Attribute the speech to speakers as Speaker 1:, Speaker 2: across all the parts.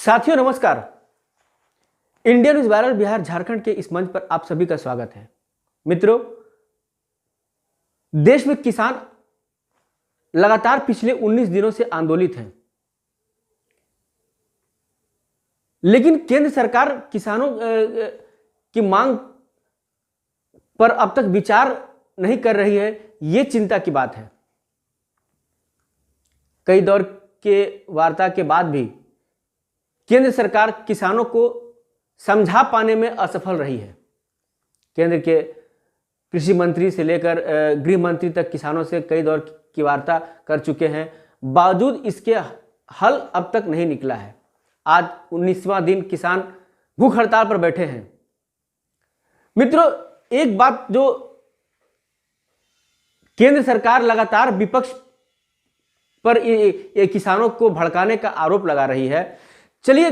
Speaker 1: साथियों नमस्कार। India news viral Bihar Jharkhand के इस मंच पर आप सभी का स्वागत है। मित्रों, देश में किसान लगातार पिछले 19 दिनों से आंदोलित हैं, लेकिन केंद्र सरकार किसानों की मांग पर अब तक विचार नहीं कर रही है। यह चिंता की बात है। कई दौर के वार्ता के बाद भी केंद्र सरकार किसानों को समझा पाने में असफल रही है। केंद्र के कृषि मंत्री से लेकर गृह मंत्री तक किसानों से कई दौर की वार्ता कर चुके हैं, बावजूद इसके हल अब तक नहीं निकला है। आज 19वां दिन किसान भूख हड़ताल पर बैठे हैं। मित्रों, एक बात जो केंद्र सरकार लगातार विपक्ष पर ये किसानों को भड़काने का आरोप लगा रही है। चलिए,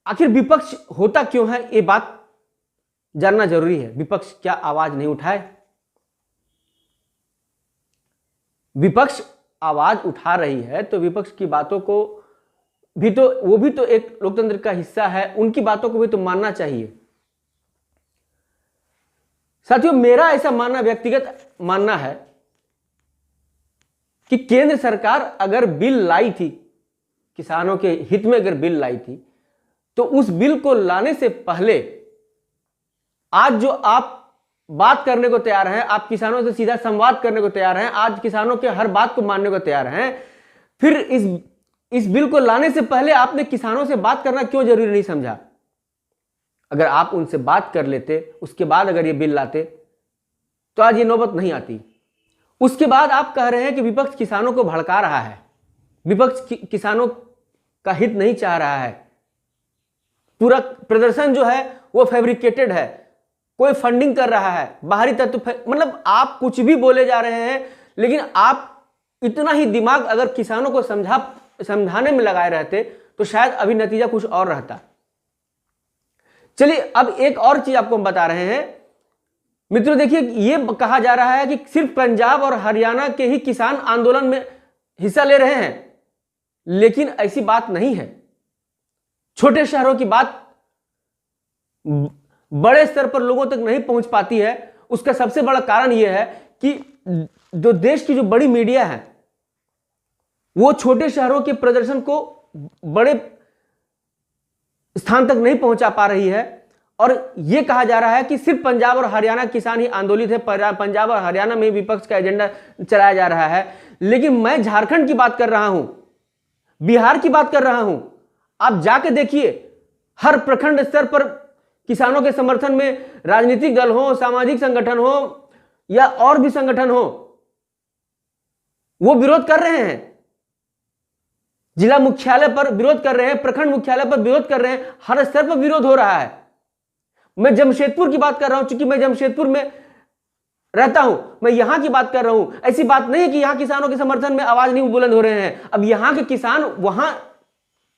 Speaker 1: आखिर विपक्ष होता क्यों है, ये बात जानना जरूरी है। विपक्ष क्या आवाज नहीं उठाए? विपक्ष आवाज उठा रही है तो विपक्ष की बातों को भी तो, वो भी तो एक लोकतंत्र का हिस्सा है, उनकी बातों को भी तो मानना चाहिए। साथियों, मेरा ऐसा मानना, व्यक्तिगत मानना है कि केंद्र सरकार अगर बिल लाई थी, किसानों के हित में अगर बिल लाई थी, तो उस बिल को लाने से पहले आज जो आप बात करने को तैयार हैं, आप किसानों से सीधा संवाद करने को तैयार हैं, आज किसानों के हर बात को मानने को तैयार हैं, फिर इस बिल को लाने से पहले आपने किसानों से बात करना क्यों जरूरी नहीं समझा? अगर आप उनसे बात कर लेते, उसके बाद अगर ये बिल लाते, तो आज ये नौबत नहीं आती। उसके बाद आप कह रहे हैं कि विपक्ष किसानों को भड़का रहा है, विपक्ष किसानों का हित नहीं चाह रहा है, पूरा प्रदर्शन जो है वो फैब्रिकेटेड है, कोई फंडिंग कर रहा है, बाहरी तत्व, मतलब आप कुछ भी बोले जा रहे हैं। लेकिन आप इतना ही दिमाग अगर किसानों को समझाने में लगाए रहते तो शायद अभी नतीजा कुछ और रहता। चलिए, अब एक और चीज आपको हम बता रहे हैं। मित्रों देखिए, यह कहा जा रहा है कि सिर्फ पंजाब और हरियाणा के ही किसान आंदोलन में हिस्सा ले रहे हैं, लेकिन ऐसी बात नहीं है। छोटे शहरों की बात बड़े स्तर पर लोगों तक नहीं पहुंच पाती है। उसका सबसे बड़ा कारण यह है कि जो देश की जो बड़ी मीडिया है वो छोटे शहरों के प्रदर्शन को बड़े स्थान तक नहीं पहुंचा पा रही है, और यह कहा जा रहा है कि सिर्फ पंजाब और हरियाणा किसान ही आंदोलित है, पंजाब और हरियाणा में विपक्ष का एजेंडा चलाया जा रहा है। लेकिन मैं झारखंड की बात कर रहा हूं, बिहार की बात कर रहा हूं। आप जाके देखिए, हर प्रखंड स्तर पर किसानों के समर्थन में राजनीतिक दल हो, सामाजिक संगठन हो या और भी संगठन हो, वो विरोध कर रहे हैं। जिला मुख्यालय पर विरोध कर रहे हैं, प्रखंड मुख्यालय पर विरोध कर रहे हैं, हर स्तर पर विरोध हो रहा है। मैं जमशेदपुर की बात कर रहा हूं, क्योंकि मैं जमशेदपुर में रहता हूं, मैं यहां की बात कर रहा हूं। ऐसी बात नहीं है कि यहां किसानों के समर्थन में आवाज नहीं बुलंद हो रहे हैं। अब यहां के किसान वहां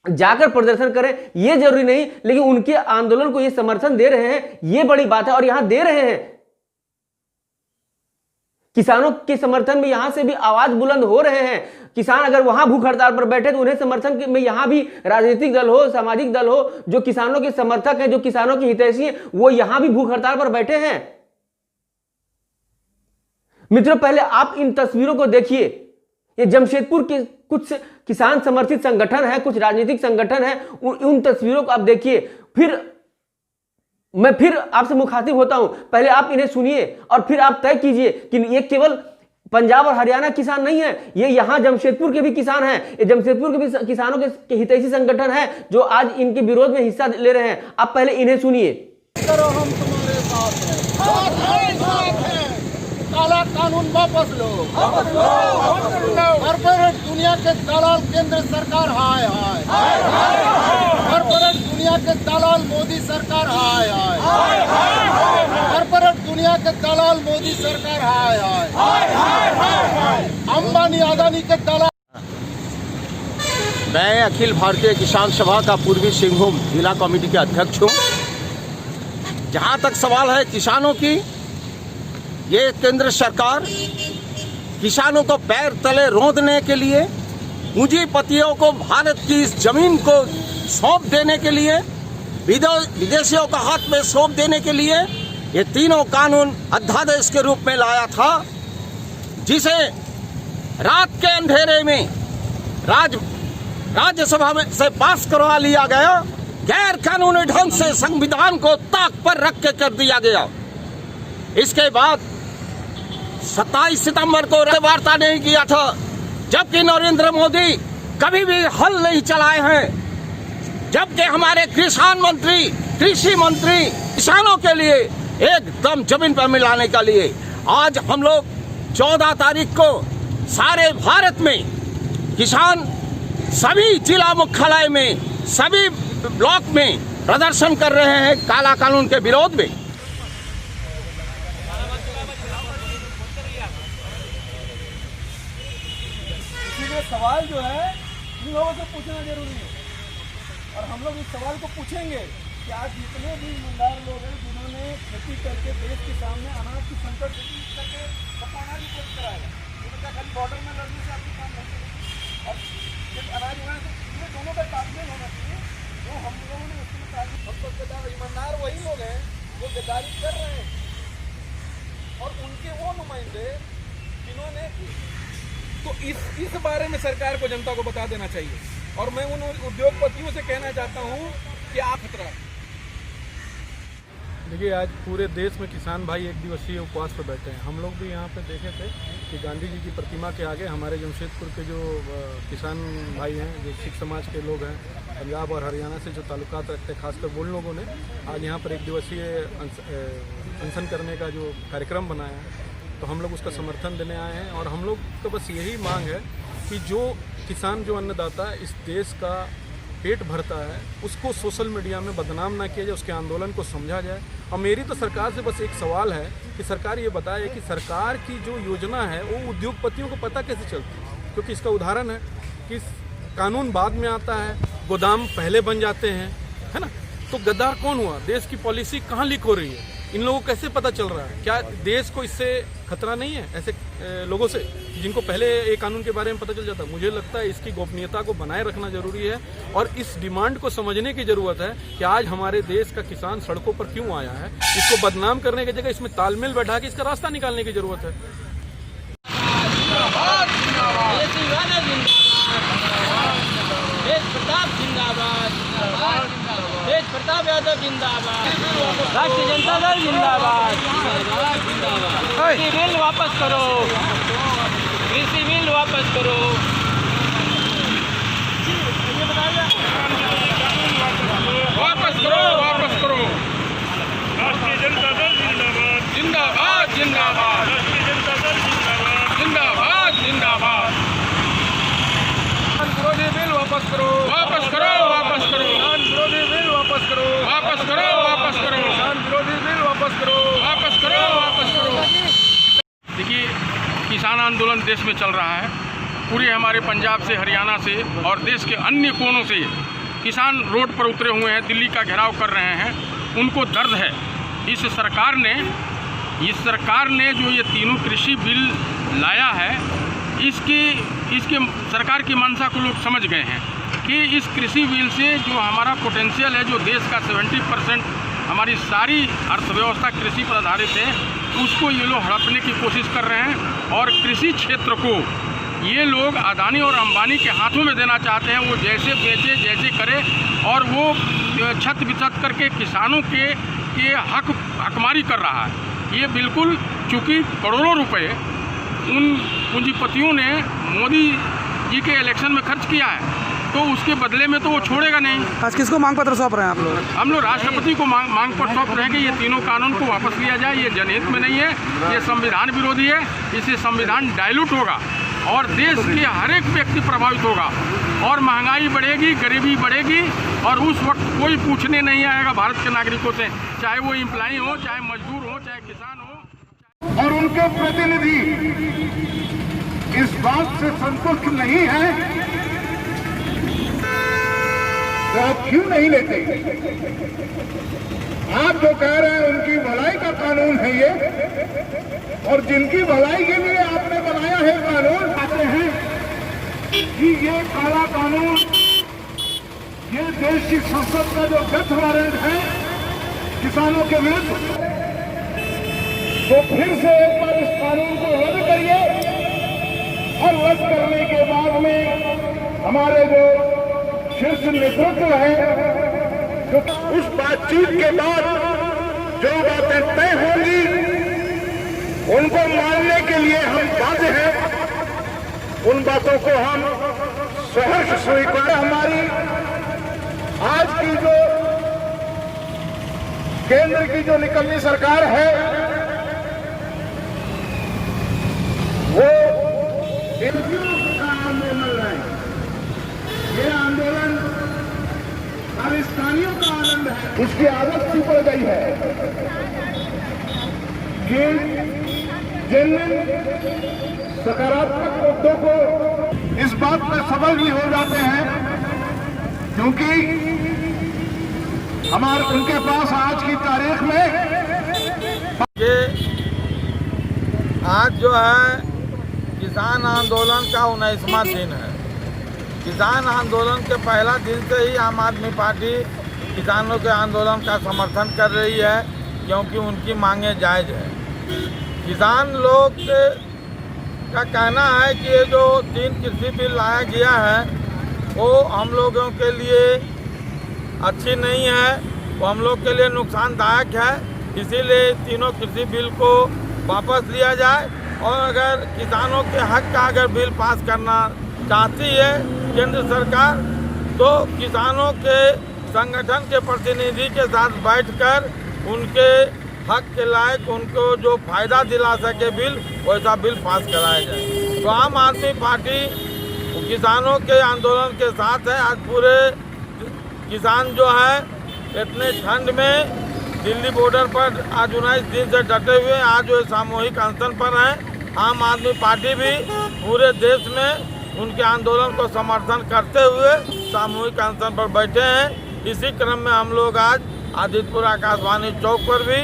Speaker 1: जाकर प्रदर्शन करें यह जरूरी नहीं, लेकिन उनके आंदोलन को यह समर्थन दे रहे हैं, यह बड़ी बात है। और यहां दे रहे हैं, किसानों के समर्थन में यहां से भी आवाज बुलंद हो रहे हैं। किसान अगर वहां भूख हड़ताल पर बैठे तो उन्हें समर्थन में यहां भी राजनीतिक दल हो, सामाजिक दल हो, जो किसानों के समर्थक हैं, जो किसानों के हितैषी हैं, वो यहां भी भूख हड़ताल पर बैठे हैं। मित्रों, पहले आप इन तस्वीरों को देखिए। ये जमशेदपुर के कुछ किसान समर्थित संगठन है, कुछ राजनीतिक संगठन है, उन तस्वीरों को आप देखिए। मैं फिर आपसे मुखातिब होता हूं, पहले आप इन्हें सुनिए और फिर आप तय कीजिए कि ये केवल पंजाब और हरियाणा किसान नहीं है, ये यहां जमशेदपुर के भी किसान हैं, ये जमशेदपुर के भी किसानों के हितैषी संगठन है जो आज इनके विरोध में हिस्सा ले रहे हैं। आप पहले इन्हें सुनिए।
Speaker 2: हम तुम्हारे साथ हैं। काला कानून वापस लो। कॉर्पोरेट दुनिया के दलाल केंद्र सरकार हाय हाय। कॉर्पोरेट दुनिया के दलाल मोदी सरकार हाय हाय। कॉर्पोरेट दुनिया के दलाल मोदी सरकार हाय हाय। अंबानी अदानी के दलाल।
Speaker 3: मैं अखिल भारतीय किसान सभा का पूर्वी सिंहभूम जिला कमेटी के अध्यक्ष हूँ। जहाँ तक सवाल है किसानों की, ये केंद्र सरकार किसानों को पैर तले रौंदने के लिए पूंजीपतियों को भारत की इस जमीन को सौंप देने के लिए, विदेशियों का हाथ में सौंप देने के लिए ये तीनों कानून अध्यादेश के रूप में लाया था, जिसे रात के अंधेरे में राज्यसभा में से पास करवा लिया गया। गैर कानूनी ढंग से संविधान को ताक पर रख के कर दिया गया। इसके बाद 27 सितंबर को वार्ता नहीं किया था, जबकि नरेंद्र मोदी कभी भी हल नहीं चलाए हैं, जबकि हमारे किसान मंत्री, कृषि मंत्री किसानों के लिए एकदम जमीन पर मिलाने के लिए आज हम लोग 14 तारीख को सारे भारत में किसान सभी जिला मुख्यालय में, सभी ब्लॉक में प्रदर्शन कर रहे हैं काला कानून के विरोध में।
Speaker 4: सवाल जो है इन लोगों से पूछना जरूरी है, और हम लोग इस सवाल को पूछेंगे कि आज जितने भी ईमानदार लोग हैं जिन्होंने खेती करके देश के सामने अनाज की संकट करके बताना की कोशिश कराएगा, तो क्या खाली बॉर्डर में लड़ने से आपकी काम नहीं चलेगी। और जब अनाज उगाने से ये दोनों का तालमेल होना चाहिए, जो हम लोगों ने उसमें तालमेल, हम तो ईमानदार वही लोग हैं जो गद्दारी कर रहे हैं, और उनके वो नुमाइंदे जिन्होंने, तो इस बारे में सरकार को, जनता को बता देना चाहिए। और मैं उन उद्योगपतियों से कहना चाहता हूं कि आप खतरा। देखिए, आज पूरे देश में किसान भाई एक दिवसीय उपवास पर बैठे हैं। हम लोग भी यहाँ पे देखे थे कि गांधी जी की प्रतिमा के आगे हमारे जमशेदपुर के जो किसान भाई हैं, जो सिख समाज के लोग हैं, पंजाब और हरियाणा से जो ताल्लुकात रखते हैं, खासकर उन लोगों ने आज यहाँ पर एक दिवसीय अनशन करने का जो कार्यक्रम बनाया है, तो हम लोग उसका समर्थन देने आए हैं। और हम लोग का बस यही मांग है कि जो किसान, जो अन्नदाता इस देश का पेट भरता है, उसको सोशल मीडिया में बदनाम ना किया जाए, उसके आंदोलन को समझा जाए। और मेरी तो सरकार से बस एक सवाल है कि सरकार ये बताए कि सरकार की जो योजना है वो उद्योगपतियों को पता कैसे चलती है, क्योंकि इसका उदाहरण है कि कानून बाद में आता है, गोदाम पहले बन जाते हैं, है ना। तो गद्दार कौन हुआ? देश की पॉलिसी कहाँ लीक हो रही है, इन लोगों को कैसे पता चल रहा है? क्या देश को इससे खतरा नहीं है ऐसे लोगों से, जिनको पहले एक कानून के बारे में पता चल जाता? मुझे लगता है इसकी गोपनीयता को बनाए रखना जरूरी है, और इस डिमांड को समझने की जरूरत है कि आज हमारे देश का किसान सड़कों पर क्यों आया है। इसको बदनाम करने की जगह इसमें तालमेल बैठा के इसका रास्ता निकालने की जरूरत है।
Speaker 5: तेज प्रताप यादव जिंदाबाद, राष्ट्रीय जनता दल जिंदाबाद। कृषि बिल वापस करो, कृषि बिल वापस करो। वापस करो, वापस करो।
Speaker 6: राष्ट्रीय जनता दल जिंदाबाद,
Speaker 5: जिंदाबाद जिंदाबाद,
Speaker 6: राष्ट्रीय जनता दल जिंदाबाद,
Speaker 5: जिंदाबाद जिंदाबाद।
Speaker 4: विरोधी बिल वापस करो,
Speaker 5: वापस करो, वापस करो।
Speaker 4: विरोधी बिल वापस करो,
Speaker 5: वापस करो, वापस करो।
Speaker 4: विरोधी बिल वापस करो,
Speaker 5: वापस करो, वापस करो। देखिए, किसान आंदोलन देश में चल रहा है, पूरे हमारे पंजाब से, हरियाणा से और देश के अन्य कोनों से किसान रोड पर उतरे हुए हैं, दिल्ली का घेराव कर रहे हैं। उनको दर्द है। इस सरकार ने जो ये तीनों कृषि बिल लाया है, इसके सरकार की मंशा को लोग समझ गए हैं कि इस कृषि बिल से जो हमारा पोटेंशियल है, जो देश का 70% हमारी सारी अर्थव्यवस्था कृषि पर आधारित है, उसको ये लोग हड़पने की कोशिश कर रहे हैं। और कृषि क्षेत्र को ये लोग अदानी और अंबानी के हाथों में देना चाहते हैं। वो जैसे बेचे, जैसे करे, और वो छत बिछत करके किसानों के हकमारी कर रहा है। ये बिल्कुल, चूँकि करोड़ों रुपए उन पूंजीपतियों ने मोदी जी के इलेक्शन में खर्च किया है, तो उसके बदले में तो वो छोड़ेगा नहीं।
Speaker 4: आज किसको मांग पत्र सौंप रहे हैं आप लोग?
Speaker 5: हम लोग राष्ट्रपति को मांग पत्र सौंप रहे हैं कि ये तीनों कानून को वापस लिया जाए। ये जनहित में नहीं है, ये संविधान विरोधी है। इससे संविधान डाइल्यूट होगा और देश के हर एक व्यक्ति प्रभावित होगा, और महंगाई बढ़ेगी, गरीबी बढ़ेगी, और उस वक्त कोई पूछने नहीं आएगा भारत के नागरिकों से, चाहे वो एम्प्लॉई हो, चाहे मजदूर हो, चाहे किसान हो।
Speaker 2: और उनके प्रतिनिधि इस बात से संतुष्ट नहीं है तो आप क्यों नहीं लेते? आप जो कह रहे हैं उनकी भलाई का कानून है ये, और जिनकी भलाई के लिए आपने बनाया है कानून, कहते हैं कि ये काला कानून ये देश की संसद का जो डेथ वारंट है किसानों के विरुद्ध, तो फिर से एक बार इस कानून को रद्द करिए और रद्द करने के बाद में हमारे जो शीर्ष नेतृत्व है, जो उस बातचीत के बाद जो बातें तय होंगी उनको मानने के लिए हम बाध्य हैं। उन बातों को हम सहर्ष स्वीकार। हमारी आज की जो केंद्र की जो निकलनी सरकार है वो आंदोलन है। ये आंदोलन खालिस्तानियों का आनंद है। इसकी आदत सी पड़ गई है कि जिन सकारात्मक मुद्दों को इस बात में सफल भी हो जाते हैं क्योंकि हमारे उनके पास आज की तारीख में
Speaker 7: ये आज जो है किसान आंदोलन का 19वां दिन है। किसान आंदोलन के पहला दिन से ही आम आदमी पार्टी किसानों के आंदोलन का समर्थन कर रही है क्योंकि उनकी मांगे जायज़ है। किसान लोग का कहना है कि ये जो 3 कृषि बिल लाया गया है वो हम लोगों के लिए अच्छी नहीं है, वो हम लोग के लिए नुकसानदायक है। इसीलिए तीनों कृषि बिल को वापस लिया जाए और अगर किसानों के हक का अगर बिल पास करना चाहती है केंद्र सरकार तो किसानों के संगठन के प्रतिनिधि के साथ बैठकर उनके हक के लायक उनको जो फायदा दिला सके बिल वैसा बिल पास कराया जाए। तो आम आदमी पार्टी किसानों के आंदोलन के साथ है। आज पूरे किसान जो है इतने ठंड में दिल्ली बॉर्डर पर आज 19 दिन से डटे हुए हैं। आज वो सामूहिक अनशन पर हैं। आम आदमी पार्टी भी पूरे देश में उनके आंदोलन को समर्थन करते हुए सामूहिक अनशन पर बैठे हैं। इसी क्रम में हम लोग आज आदित्यपुर आकाशवाणी चौक पर भी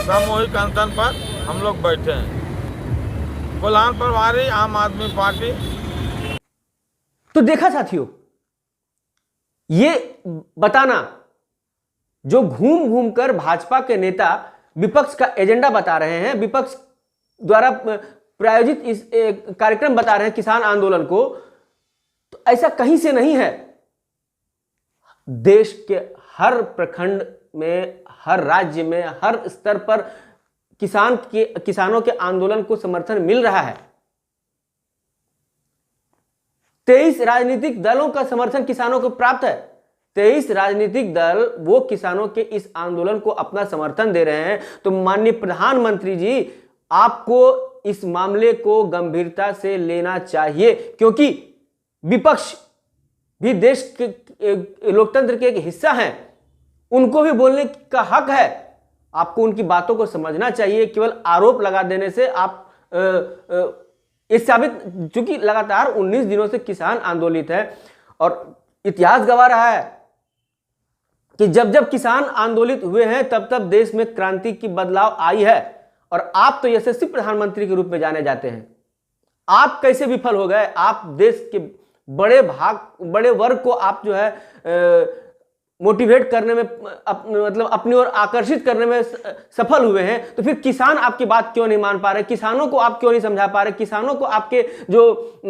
Speaker 7: सामूहिक अनशन पर हम लोग बैठे हैं। गुलाम परवारी, आम आदमी पार्टी।
Speaker 1: तो देखा साथियों, ये बताना जो घूम घूम कर भाजपा के नेता विपक्ष का एजेंडा बता रहे हैं, विपक्ष द्वारा प्रायोजित इस कार्यक्रम बता रहे हैं किसान आंदोलन को, तो ऐसा कहीं से नहीं है। देश के हर प्रखंड में, हर राज्य में, हर स्तर पर किसानों के आंदोलन को समर्थन मिल रहा है। 23 राजनीतिक दलों का समर्थन किसानों को प्राप्त है। 23 राजनीतिक दल वो किसानों के इस आंदोलन को अपना समर्थन दे रहे हैं। तो माननीय प्रधानमंत्री जी, आपको इस मामले को गंभीरता से लेना चाहिए क्योंकि विपक्ष भी देश के लोकतंत्र के एक हिस्सा हैं। उनको भी बोलने का हक है। आपको उनकी बातों को समझना चाहिए। केवल आरोप लगा देने से आप इस साबित, चूंकि लगातार 19 दिनों से किसान आंदोलित है और इतिहास गवाह रहा है कि जब जब किसान आंदोलित हुए हैं तब तब देश में क्रांति की बदलाव आई है। और आप तो यशस्वी प्रधानमंत्री के रूप में जाने जाते हैं। आप कैसे विफल हो गए? आप देश के बड़े वर्ग को आप जो है मोटिवेट करने में मतलब अपनी ओर आकर्षित करने में सफल हुए हैं। तो फिर किसान आपकी बात क्यों नहीं मान पा रहे? किसानों को आप क्यों नहीं समझा पा रहे? किसानों को आपके जो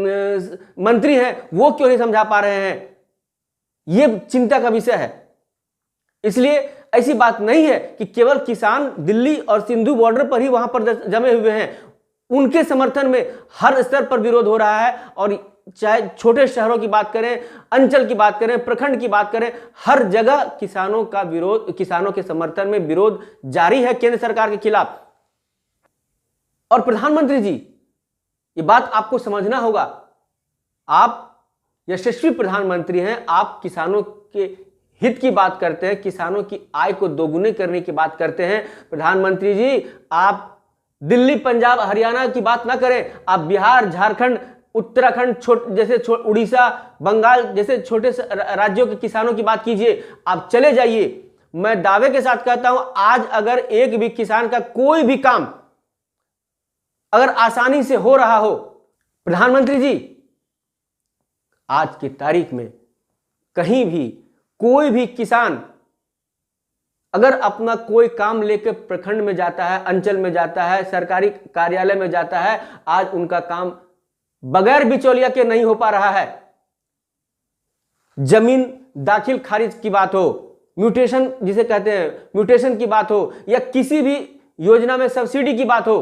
Speaker 1: मंत्री हैं वो क्यों नहीं समझा पा रहे हैं? ये चिंता का विषय है। इसलिए ऐसी बात नहीं है कि केवल किसान दिल्ली और सिंधु बॉर्डर पर ही वहां पर जमे हुए हैं। उनके समर्थन में हर स्तर पर विरोध हो रहा है। और चाहे छोटे शहरों की बात करें, अंचल की बात करें, प्रखंड की बात करें, हर जगह किसानों का विरोध, किसानों के समर्थन में विरोध जारी है केंद्र सरकार के खिलाफ। और प्रधानमंत्री जी, ये बात आपको समझना होगा। आप यशस्वी प्रधानमंत्री हैं। आप किसानों के हित की बात करते हैं, किसानों की आय को दोगुनी करने की बात करते हैं। प्रधानमंत्री जी, आप दिल्ली, पंजाब, हरियाणा की बात ना करें। आप बिहार, झारखंड, उत्तराखंड जैसे उड़ीसा, बंगाल जैसे छोटे राज्यों के किसानों की बात कीजिए। आप चले जाइए। मैं दावे के साथ कहता हूं, आज अगर एक भी किसान का कोई भी काम अगर आसानी से हो रहा हो, प्रधानमंत्री जी, आज की तारीख में कहीं भी कोई भी किसान अगर अपना कोई काम लेकर प्रखंड में जाता है, अंचल में जाता है, सरकारी कार्यालय में जाता है, आज उनका काम बगैर बिचौलिया के नहीं हो पा रहा है। जमीन दाखिल खारिज की बात हो, म्यूटेशन जिसे कहते हैं, म्यूटेशन की बात हो, या किसी भी योजना में सब्सिडी की बात हो,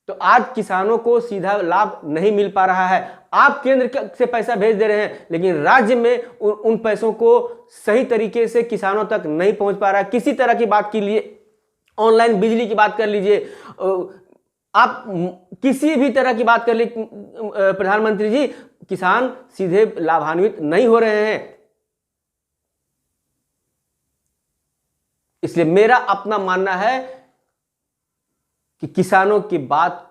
Speaker 1: तो आज किसानों को सीधा लाभ नहीं मिल पा रहा है। आप केंद्र से पैसा भेज दे रहे हैं, लेकिन राज्य में उन पैसों को सही तरीके से किसानों तक नहीं पहुंच पा रहा है। किसी तरह की बात के लिए, ऑनलाइन बिजली की बात कर लीजिए, आप किसी भी तरह की बात कर लीजिए, प्रधानमंत्री जी, किसान सीधे लाभान्वित नहीं हो रहे हैं। इसलिए मेरा अपना मानना है कि किसानों की बात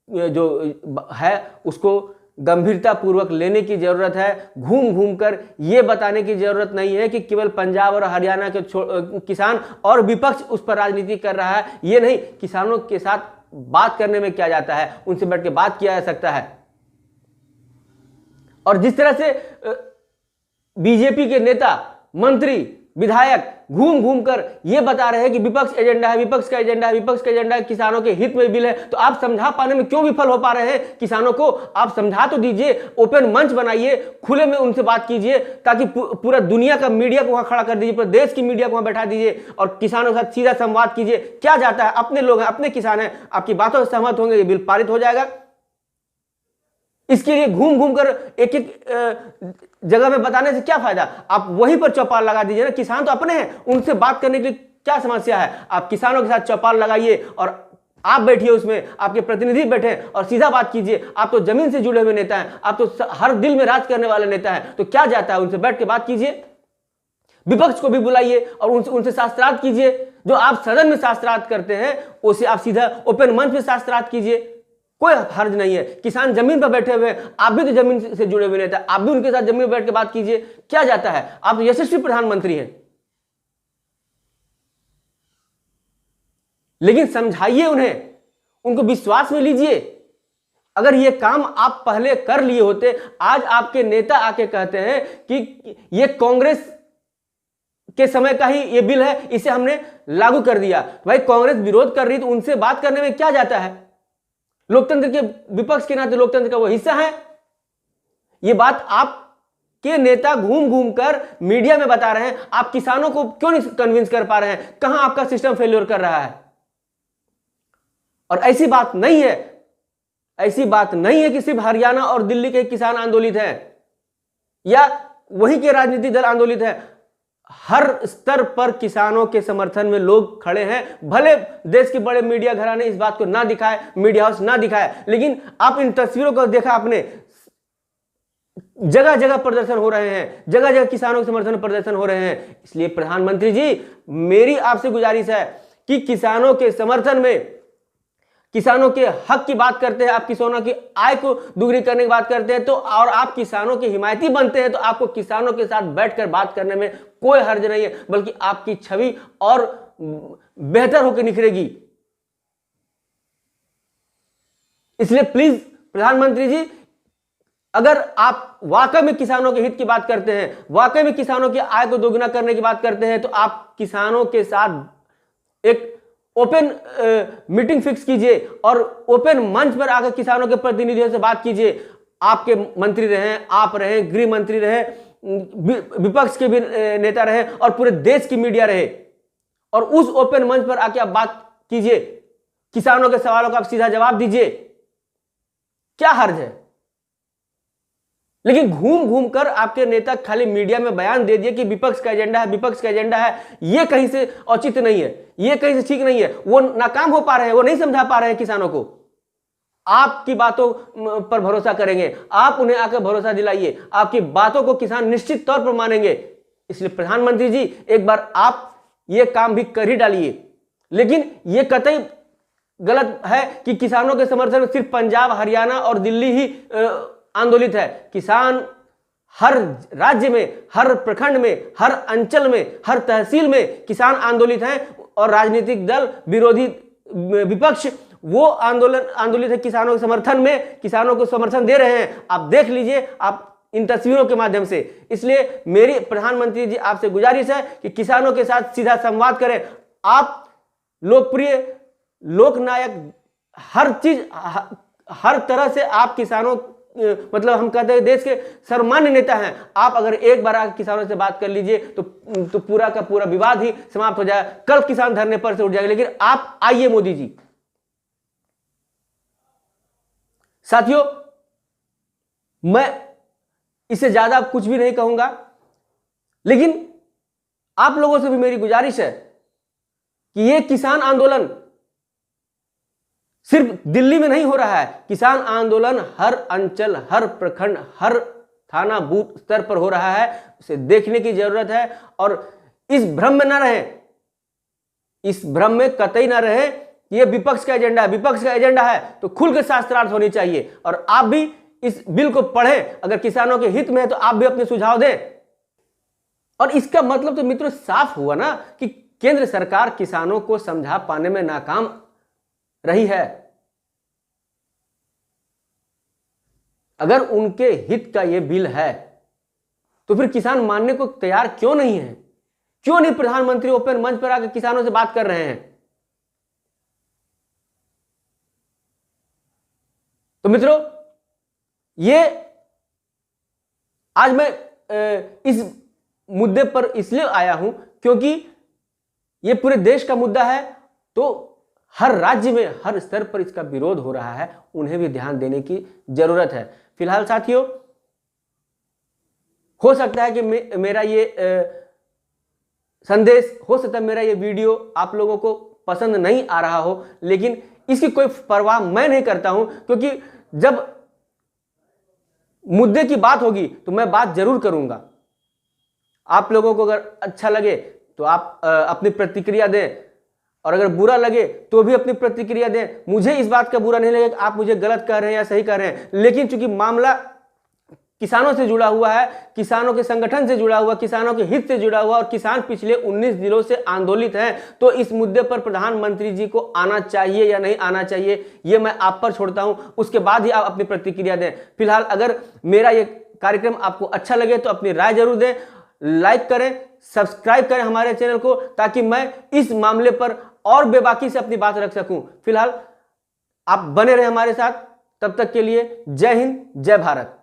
Speaker 1: जो है उसको गंभीरता पूर्वक लेने की जरूरत है। घूम घूम कर ये बताने की जरूरत नहीं है कि केवल पंजाब और हरियाणा के किसान और विपक्ष उस पर राजनीति कर रहा है। ये नहीं, किसानों के साथ बात करने में क्या जाता है, उनसे बैठ के बात किया जा सकता है। और जिस तरह से बीजेपी के नेता, मंत्री, विधायक घूम घूम कर ये बता रहे हैं कि विपक्ष एजेंडा है, विपक्ष का एजेंडा है, विपक्ष का एजेंडा है, किसानों के हित में बिल है, तो आप समझा पाने में क्यों विफल हो पा रहे हैं किसानों को? आप समझा तो दीजिए, ओपन मंच बनाइए, खुले में उनसे बात कीजिए, ताकि पूरा दुनिया का मीडिया को वहां खड़ा कर दीजिए, पूरे देश की मीडिया को वहां बैठा दीजिए और किसानों के साथ सीधा संवाद कीजिए। क्या जाता है, अपने लोग हैं, अपने किसान हैं, आपकी बातों से सहमत होंगे, ये बिल पारित हो जाएगा। इसके लिए घूम घूम कर एक एक जगह में बताने से क्या फायदा? आप वहीं पर चौपाल लगा दीजिए ना, किसान तो अपने हैं, उनसे बात करने के लिए क्या समस्या है? आप किसानों के साथ चौपाल लगाइए और आप बैठिए उसमें, आपके प्रतिनिधि बैठे और सीधा बात कीजिए। आप तो जमीन से जुड़े हुए नेता हैं, आप तो हर दिल में राज करने वाले नेता हैं, तो क्या जाता है, उनसे बैठ के बात कीजिए। विपक्ष को भी बुलाइए और उनसे शास्त्रार्थ कीजिए। जो आप सदन में शास्त्रार्थ करते हैं उसे आप सीधा ओपन मंच में शास्त्रार्थ कीजिए, कोई हर्ज नहीं है। किसान जमीन पर बैठे हुए, आप भी तो जमीन से जुड़े हुए नेता, आप भी उनके साथ जमीन पर बैठ के बात कीजिए। क्या जाता है, आप तो यशस्वी प्रधानमंत्री हैं। लेकिन समझाइए उन्हें, उनको विश्वास में लीजिए। अगर ये काम आप पहले कर लिए होते, आज आपके नेता आके कहते हैं कि ये कांग्रेस के समय का ही ये बिल है, इसे हमने लागू कर दिया। भाई कांग्रेस विरोध कर रही तो उनसे बात करने में क्या जाता है? लोकतंत्र के विपक्ष के नाते लोकतंत्र का वो हिस्सा है। ये बात आपके नेता घूम घूम कर मीडिया में बता रहे हैं, आप किसानों को क्यों नहीं कन्विंस कर पा रहे हैं? कहां आपका सिस्टम फेल्योर कर रहा है? और ऐसी बात नहीं है, ऐसी बात नहीं है कि सिर्फ हरियाणा और दिल्ली के किसान आंदोलित हैं या वहीं के राजनीतिक दल आंदोलित हैं। हर स्तर पर किसानों के समर्थन में लोग खड़े हैं। भले देश के बड़े मीडिया घराने इस बात को ना दिखाए, मीडिया हाउस ना दिखाए, लेकिन आप इन तस्वीरों को देखा आपने, जगह जगह प्रदर्शन हो रहे हैं, जगह जगह किसानों के समर्थन में प्रदर्शन हो रहे हैं। इसलिए प्रधानमंत्री जी, मेरी आपसे गुजारिश है कि किसानों के समर्थन में, किसानों के हक की बात करते हैं, आप किसानों की आय को दुगनी करने की बात करते हैं, तो और आप किसानों के हिमायती बनते हैं, तो आपको किसानों के साथ बैठकर बात करने में कोई हर्ज नहीं है, बल्कि आपकी छवि और बेहतर होकर निखरेगी। इसलिए प्लीज प्रधानमंत्री जी, अगर आप वाकई में किसानों के हित की बात करते हैं, वाकई में किसानों की आय को दोगुना करने की बात करते हैं, तो आप किसानों के साथ एक ओपन मीटिंग फिक्स कीजिए और ओपन मंच पर आकर किसानों के प्रतिनिधियों से बात कीजिए। आपके मंत्री रहे, आप रहे, गृह मंत्री रहे, विपक्ष के भी नेता रहे और पूरे देश की मीडिया रहे, और उस ओपन मंच पर आके आप बात कीजिए, किसानों के सवालों का आप सीधा जवाब दीजिए। क्या हर्ज है? लेकिन घूम घूम कर आपके नेता खाली मीडिया में बयान दे दिए कि विपक्ष का एजेंडा है, विपक्ष का एजेंडा है। ये कहीं से औचित्य नहीं है, ये कहीं से ठीक नहीं है। वो नाकाम हो पा रहे हैं, वो नहीं समझा पा रहे हैं किसानों को। आपकी बातों पर भरोसा करेंगे, आप उन्हें आकर भरोसा दिलाइए, आपकी बातों को किसान निश्चित तौर पर मानेंगे। इसलिए प्रधानमंत्री जी, एक बार आप ये काम भी कर ही डालिए। लेकिन ये कतई गलत है कि किसानों के समर्थन में सिर्फ पंजाब, हरियाणा और दिल्ली ही आंदोलित है। किसान हर राज्य में, हर प्रखंड में, हर अंचल में, हर तहसील में किसान आंदोलित हैं, और राजनीतिक दल, विरोधी विपक्ष, वो आंदोलित है किसानों के समर्थन में, किसानों को समर्थन दे रहे हैं। आप देख लीजिए, आप इन तस्वीरों के माध्यम से। इसलिए मेरी प्रधानमंत्री जी आपसे गुजारिश है कि किसानों के साथ सीधा संवाद करें। आप लोकप्रिय, लोकनायक, हर चीज, हर तरह से आप किसानों, मतलब हम कहते हैं देश के सर्वमान्य नेता हैं। आप अगर एक बार आकर किसानों से बात कर लीजिए तो पूरा का पूरा विवाद ही समाप्त हो जाएगा। कल किसान धरने पर से उठ जाएगा। लेकिन आप आइए मोदी जी। साथियों, मैं इससे ज्यादा कुछ भी नहीं कहूंगा, लेकिन आप लोगों से भी मेरी गुजारिश है कि यह किसान आंदोलन सिर्फ दिल्ली में नहीं हो रहा है। किसान आंदोलन हर अंचल, हर प्रखंड, हर थाना बूथ स्तर पर हो रहा है। उसे देखने की जरूरत है और इस भ्रम में ना रहे, इस भ्रम में कतई ना रहे। यह विपक्ष का एजेंडा है। विपक्ष का एजेंडा है तो खुल के शास्त्रार्थ होनी चाहिए और आप भी इस बिल को पढ़ें। अगर किसानों के हित में है तो आप भी अपने सुझाव दें। और इसका मतलब तो मित्रों साफ हुआ ना कि केंद्र सरकार किसानों को समझा पाने में नाकाम रही है। अगर उनके हित का यह बिल है तो फिर किसान मानने को तैयार क्यों नहीं है? क्यों नहीं प्रधानमंत्री ओपन मंच पर आकर किसानों से बात कर रहे हैं? तो मित्रों, ये आज मैं इस मुद्दे पर इसलिए आया हूं क्योंकि यह पूरे देश का मुद्दा है। तो हर राज्य में, हर स्तर पर इसका विरोध हो रहा है। उन्हें भी ध्यान देने की जरूरत है। फिलहाल साथियों, हो सकता है कि मेरा ये संदेश, हो सकता है मेरा ये वीडियो आप लोगों को पसंद नहीं आ रहा हो, लेकिन इसकी कोई परवाह मैं नहीं करता हूं, क्योंकि जब मुद्दे की बात होगी तो मैं बात जरूर करूंगा। आप लोगों को अगर अच्छा लगे तो आप अपनी प्रतिक्रिया दें, और अगर बुरा लगे तो भी अपनी प्रतिक्रिया दें। मुझे इस बात का बुरा नहीं लगेगा कि आप मुझे गलत कह रहे हैं या सही कह रहे हैं, लेकिन चूंकि मामला किसानों से जुड़ा हुआ है, किसानों के संगठन से जुड़ा हुआ, किसानों के हित से जुड़ा हुआ, और किसान पिछले 19 दिनों से आंदोलित हैं, तो इस मुद्दे पर प्रधानमंत्री जी को आना चाहिए या नहीं आना चाहिए, ये मैं आप पर छोड़ता हूं। उसके बाद ही आप अपनी प्रतिक्रिया दें। फिलहाल अगर मेरा ये कार्यक्रम आपको अच्छा लगे तो अपनी राय जरूर दें, लाइक करें, सब्सक्राइब करें हमारे चैनल को, ताकि मैं इस मामले पर और बेबाकी से अपनी बात रख सकूं। फिलहाल आप बने रहे हमारे साथ। तब तक के लिए जय हिंद, जय भारत।